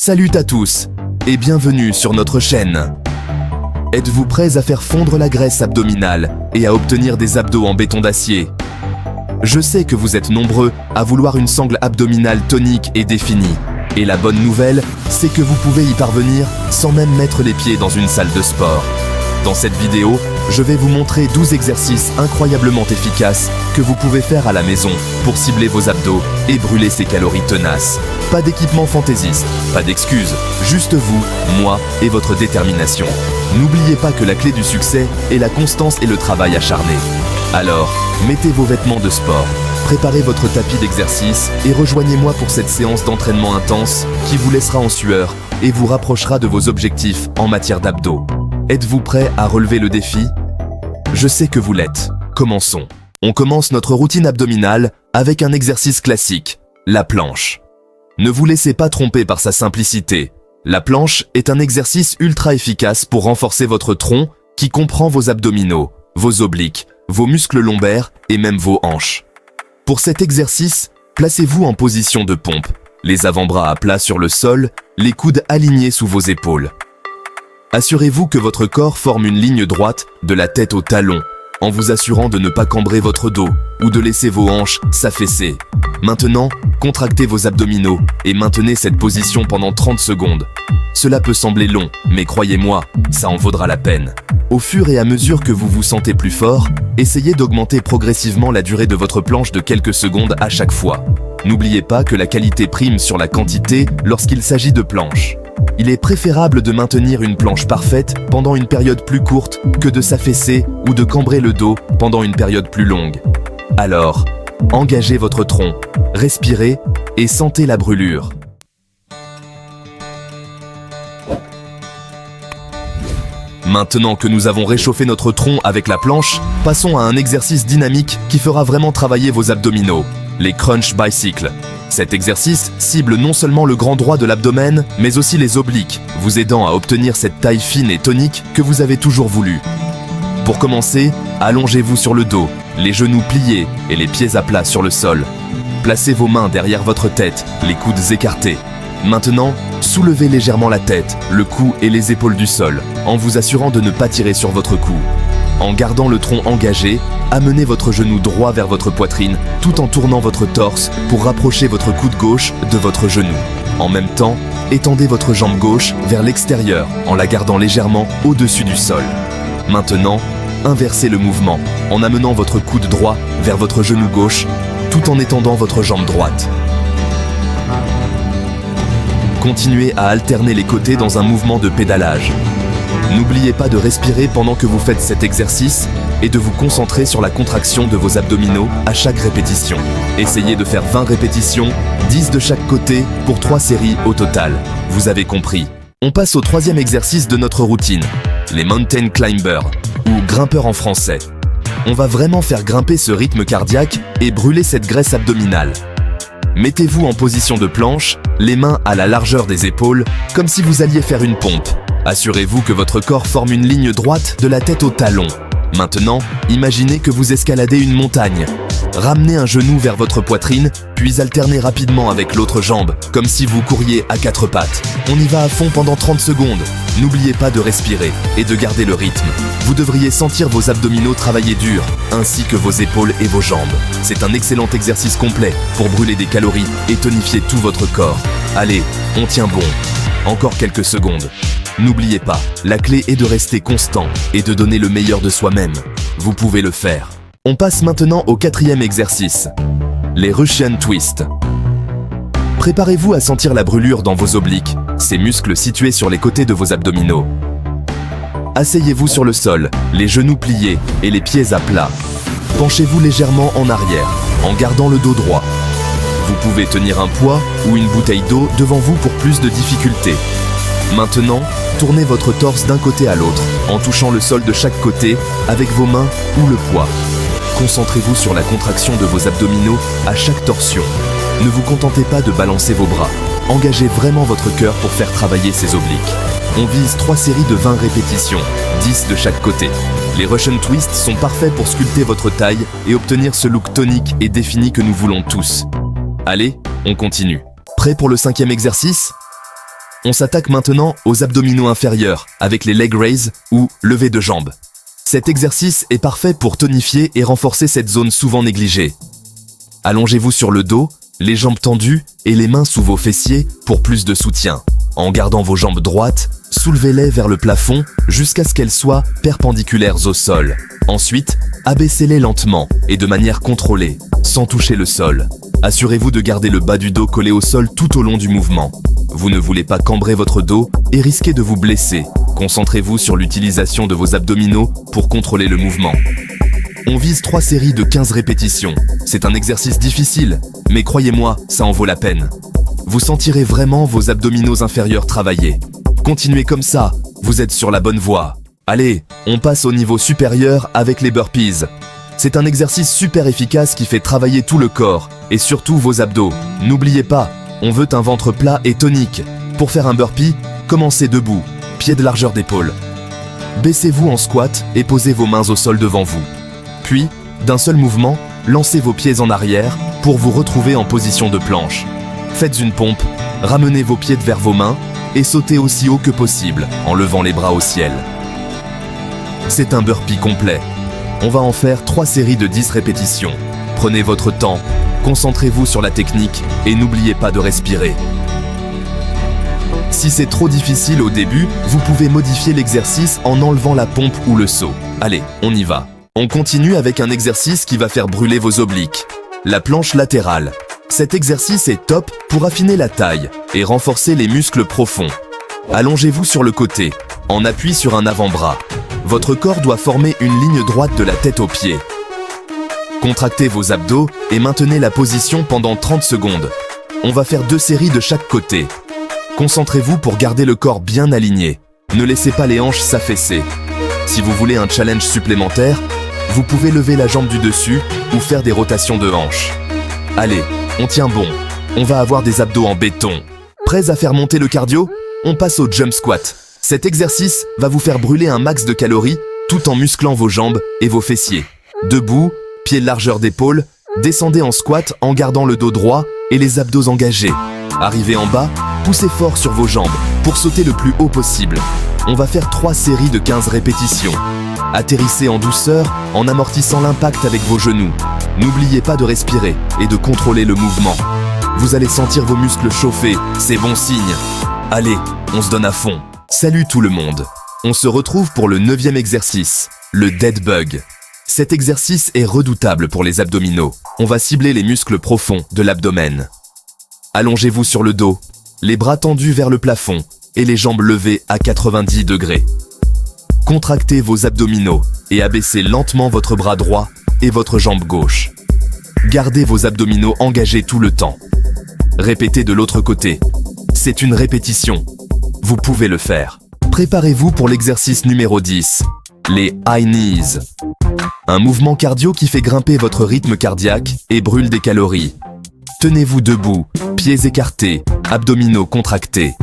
Salut à tous et bienvenue sur notre chaîne. Êtes-vous prêts à faire fondre la graisse abdominale et à obtenir des abdos en béton d'acier? Je sais que vous êtes nombreux à vouloir une sangle abdominale tonique et définie. Et la bonne nouvelle, c'est que vous pouvez y parvenir sans même mettre les pieds dans une salle de sport. Dans cette vidéo, je vais vous montrer 12 exercices incroyablement efficaces que vous pouvez faire à la maison pour cibler vos abdos et brûler ces calories tenaces. Pas d'équipement fantaisiste, pas d'excuses, juste vous, moi et votre détermination. N'oubliez pas que la clé du succès est la constance et le travail acharné. Alors, mettez vos vêtements de sport, préparez votre tapis d'exercice et rejoignez-moi pour cette séance d'entraînement intense qui vous laissera en sueur et vous rapprochera de vos objectifs en matière d'abdos. Êtes-vous prêt à relever le défi? Je sais que vous l'êtes. Commençons. On commence notre routine abdominale avec un exercice classique, la planche. Ne vous laissez pas tromper par sa simplicité. La planche est un exercice ultra efficace pour renforcer votre tronc qui comprend vos abdominaux, vos obliques, vos muscles lombaires et même vos hanches. Pour cet exercice, placez-vous en position de pompe, les avant-bras à plat sur le sol, les coudes alignés sous vos épaules. Assurez-vous que votre corps forme une ligne droite de la tête au talon, en vous assurant de ne pas cambrer votre dos ou de laisser vos hanches s'affaisser. Maintenant, contractez vos abdominaux et maintenez cette position pendant 30 secondes. Cela peut sembler long, mais croyez-moi, ça en vaudra la peine. Au fur et à mesure que vous vous sentez plus fort, essayez d'augmenter progressivement la durée de votre planche de quelques secondes à chaque fois. N'oubliez pas que la qualité prime sur la quantité lorsqu'il s'agit de planches. Il est préférable de maintenir une planche parfaite pendant une période plus courte que de s'affaisser ou de cambrer le dos pendant une période plus longue. Alors, engagez votre tronc, respirez et sentez la brûlure. Maintenant que nous avons réchauffé notre tronc avec la planche, passons à un exercice dynamique qui fera vraiment travailler vos abdominaux, les crunch bicycles. Cet exercice cible non seulement le grand droit de l'abdomen, mais aussi les obliques, vous aidant à obtenir cette taille fine et tonique que vous avez toujours voulu. Pour commencer, allongez-vous sur le dos, les genoux pliés et les pieds à plat sur le sol. Placez vos mains derrière votre tête, les coudes écartés. Maintenant, soulevez légèrement la tête, le cou et les épaules du sol, en vous assurant de ne pas tirer sur votre cou. En gardant le tronc engagé, amenez votre genou droit vers votre poitrine tout en tournant votre torse pour rapprocher votre coude gauche de votre genou. En même temps, étendez votre jambe gauche vers l'extérieur en la gardant légèrement au-dessus du sol. Maintenant, inversez le mouvement en amenant votre coude droit vers votre genou gauche tout en étendant votre jambe droite. Continuez à alterner les côtés dans un mouvement de pédalage. N'oubliez pas de respirer pendant que vous faites cet exercice et de vous concentrer sur la contraction de vos abdominaux à chaque répétition. Essayez de faire 20 répétitions, 10 de chaque côté pour 3 séries au total. Vous avez compris. On passe au troisième exercice de notre routine, les mountain climbers, ou grimpeurs en français. On va vraiment faire grimper ce rythme cardiaque et brûler cette graisse abdominale. Mettez-vous en position de planche, les mains à la largeur des épaules, comme si vous alliez faire une pompe. Assurez-vous que votre corps forme une ligne droite de la tête au talon. Maintenant, imaginez que vous escaladez une montagne. Ramenez un genou vers votre poitrine, puis alternez rapidement avec l'autre jambe, comme si vous couriez à 4 pattes. On y va à fond pendant 30 secondes. N'oubliez pas de respirer et de garder le rythme. Vous devriez sentir vos abdominaux travailler dur, ainsi que vos épaules et vos jambes. C'est un excellent exercice complet pour brûler des calories et tonifier tout votre corps. Allez, on tient bon. Encore quelques secondes. N'oubliez pas, la clé est de rester constant et de donner le meilleur de soi-même. Vous pouvez le faire. On passe maintenant au quatrième exercice, les Russian twists. Préparez-vous à sentir la brûlure dans vos obliques, ces muscles situés sur les côtés de vos abdominaux. Asseyez-vous sur le sol, les genoux pliés et les pieds à plat. Penchez-vous légèrement en arrière, en gardant le dos droit. Vous pouvez tenir un poids ou une bouteille d'eau devant vous pour plus de difficulté. Maintenant, tournez votre torse d'un côté à l'autre, en touchant le sol de chaque côté avec vos mains ou le poids. Concentrez-vous sur la contraction de vos abdominaux à chaque torsion. Ne vous contentez pas de balancer vos bras. Engagez vraiment votre cœur pour faire travailler ces obliques. On vise 3 séries de 20 répétitions, 10 de chaque côté. Les Russian twists sont parfaits pour sculpter votre taille et obtenir ce look tonique et défini que nous voulons tous. Allez, on continue. Prêt pour le 5e exercice? On s'attaque maintenant aux abdominaux inférieurs avec les leg raises ou levées de jambes. Cet exercice est parfait pour tonifier et renforcer cette zone souvent négligée. Allongez-vous sur le dos, les jambes tendues et les mains sous vos fessiers pour plus de soutien. En gardant vos jambes droites, soulevez-les vers le plafond jusqu'à ce qu'elles soient perpendiculaires au sol. Ensuite, abaissez-les lentement et de manière contrôlée, sans toucher le sol. Assurez-vous de garder le bas du dos collé au sol tout au long du mouvement. Vous ne voulez pas cambrer votre dos et risquer de vous blesser. Concentrez-vous sur l'utilisation de vos abdominaux pour contrôler le mouvement. On vise 3 séries de 15 répétitions. C'est un exercice difficile, mais croyez-moi, ça en vaut la peine. Vous sentirez vraiment vos abdominaux inférieurs travailler. Continuez comme ça, vous êtes sur la bonne voie. Allez, on passe au niveau supérieur avec les burpees. C'est un exercice super efficace qui fait travailler tout le corps et surtout vos abdos. N'oubliez pas, on veut un ventre plat et tonique. Pour faire un burpee, commencez debout, pied de largeur d'épaule. Baissez-vous en squat et posez vos mains au sol devant vous. Puis, d'un seul mouvement, lancez vos pieds en arrière pour vous retrouver en position de planche. Faites une pompe, ramenez vos pieds vers vos mains et sautez aussi haut que possible en levant les bras au ciel. C'est un burpee complet. On va en faire 3 séries de 10 répétitions. Prenez votre temps, concentrez-vous sur la technique et n'oubliez pas de respirer. Si c'est trop difficile au début, vous pouvez modifier l'exercice en enlevant la pompe ou le saut. Allez, on y va. On continue avec un exercice qui va faire brûler vos obliques. La planche latérale. Cet exercice est top pour affiner la taille et renforcer les muscles profonds. Allongez-vous sur le côté, en appui sur un avant-bras. Votre corps doit former une ligne droite de la tête aux pieds. Contractez vos abdos et maintenez la position pendant 30 secondes. On va faire 2 séries de chaque côté. Concentrez-vous pour garder le corps bien aligné. Ne laissez pas les hanches s'affaisser. Si vous voulez un challenge supplémentaire, vous pouvez lever la jambe du dessus ou faire des rotations de hanches. Allez, on tient bon. On va avoir des abdos en béton. Prêts à faire monter le cardio? On passe au jump squat. Cet exercice va vous faire brûler un max de calories tout en musclant vos jambes et vos fessiers. Debout, pieds largeur d'épaule, descendez en squat en gardant le dos droit et les abdos engagés. Arrivez en bas, poussez fort sur vos jambes pour sauter le plus haut possible. On va faire 3 séries de 15 répétitions. Atterrissez en douceur en amortissant l'impact avec vos genoux. N'oubliez pas de respirer et de contrôler le mouvement. Vous allez sentir vos muscles chauffer, c'est bon signe. Allez, on se donne à fond. Salut tout le monde. On se retrouve pour le 9e exercice, le dead bug. Cet exercice est redoutable pour les abdominaux. On va cibler les muscles profonds de l'abdomen. Allongez-vous sur le dos, les bras tendus vers le plafond et les jambes levées à 90 degrés. Contractez vos abdominaux et abaissez lentement votre bras droit et votre jambe gauche. Gardez vos abdominaux engagés tout le temps. Répétez de l'autre côté. C'est une répétition. Vous pouvez le faire. Préparez-vous pour l'exercice numéro 10, les high knees. Un mouvement cardio qui fait grimper votre rythme cardiaque et brûle des calories. Tenez-vous debout, pieds écartés, abdominaux contractés.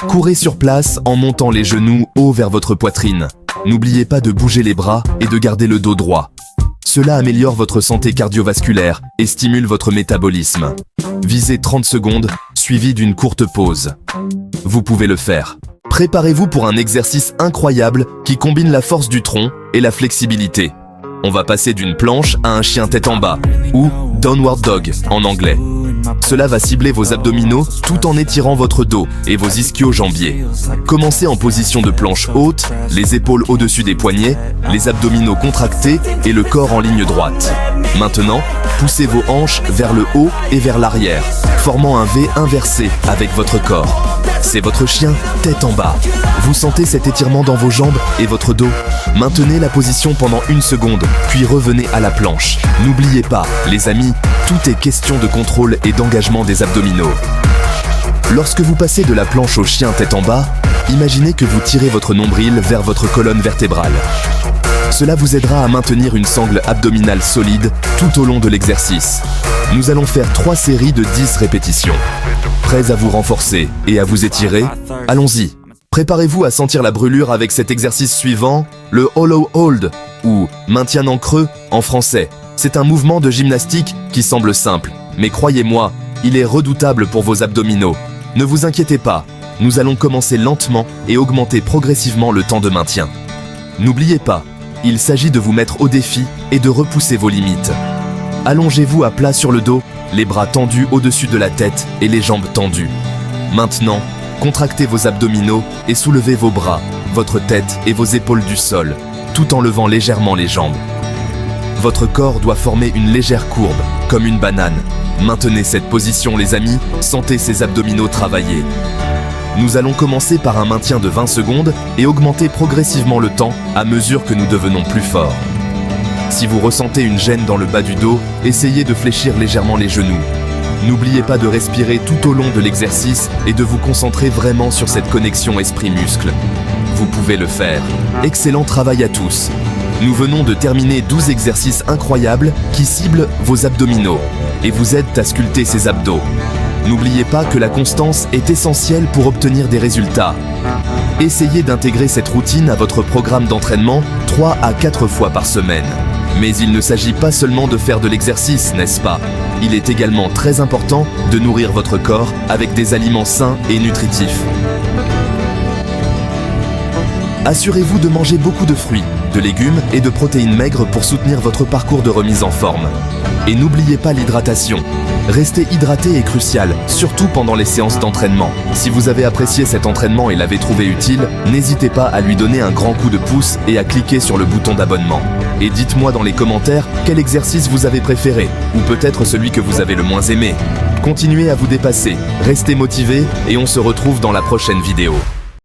Courez sur place en montant les genoux haut vers votre poitrine. N'oubliez pas de bouger les bras et de garder le dos droit. Cela améliore votre santé cardiovasculaire et stimule votre métabolisme. Visez 30 secondes, suivi d'une courte pause. Vous pouvez le faire. Préparez-vous pour un exercice incroyable qui combine la force du tronc et la flexibilité. On va passer d'une planche à un chien tête en bas, ou downward dog en anglais. Cela va cibler vos abdominaux tout en étirant votre dos et vos ischio-jambiers. Commencez en position de planche haute, les épaules au-dessus des poignets, les abdominaux contractés et le corps en ligne droite. Maintenant, poussez vos hanches vers le haut et vers l'arrière, formant un V inversé avec votre corps. C'est votre chien tête en bas. Vous sentez cet étirement dans vos jambes et votre dos. Maintenez la position pendant 1 seconde, puis revenez à la planche. N'oubliez pas, les amis, tout est question de contrôle et d'engagement des abdominaux. Lorsque vous passez de la planche au chien tête en bas, imaginez que vous tirez votre nombril vers votre colonne vertébrale. Cela vous aidera à maintenir une sangle abdominale solide tout au long de l'exercice. Nous allons faire 3 séries de 10 répétitions. Prêts à vous renforcer et à vous étirer? Allons-y. Préparez-vous à sentir la brûlure avec cet exercice suivant, le hollow hold, ou maintien en creux en français. C'est un mouvement de gymnastique qui semble simple, mais croyez-moi, il est redoutable pour vos abdominaux. Ne vous inquiétez pas, nous allons commencer lentement et augmenter progressivement le temps de maintien. N'oubliez pas, il s'agit de vous mettre au défi et de repousser vos limites. Allongez-vous à plat sur le dos, les bras tendus au-dessus de la tête et les jambes tendues. Maintenant, contractez vos abdominaux et soulevez vos bras, votre tête et vos épaules du sol, tout en levant légèrement les jambes. Votre corps doit former une légère courbe, comme une banane. Maintenez cette position les amis, sentez ces abdominaux travailler. Nous allons commencer par un maintien de 20 secondes et augmenter progressivement le temps à mesure que nous devenons plus forts. Si vous ressentez une gêne dans le bas du dos, essayez de fléchir légèrement les genoux. N'oubliez pas de respirer tout au long de l'exercice et de vous concentrer vraiment sur cette connexion esprit-muscle. Vous pouvez le faire. Excellent travail à tous. Nous venons de terminer 12 exercices incroyables qui ciblent vos abdominaux et vous aident à sculpter ces abdos. N'oubliez pas que la constance est essentielle pour obtenir des résultats. Essayez d'intégrer cette routine à votre programme d'entraînement 3 à 4 fois par semaine. Mais il ne s'agit pas seulement de faire de l'exercice, n'est-ce pas? Il est également très important de nourrir votre corps avec des aliments sains et nutritifs. Assurez-vous de manger beaucoup de fruits, de légumes et de protéines maigres pour soutenir votre parcours de remise en forme. Et n'oubliez pas l'hydratation. Rester hydraté est crucial, surtout pendant les séances d'entraînement. Si vous avez apprécié cet entraînement et l'avez trouvé utile, n'hésitez pas à lui donner un grand coup de pouce et à cliquer sur le bouton d'abonnement. Et dites-moi dans les commentaires quel exercice vous avez préféré, ou peut-être celui que vous avez le moins aimé. Continuez à vous dépasser, restez motivés et on se retrouve dans la prochaine vidéo.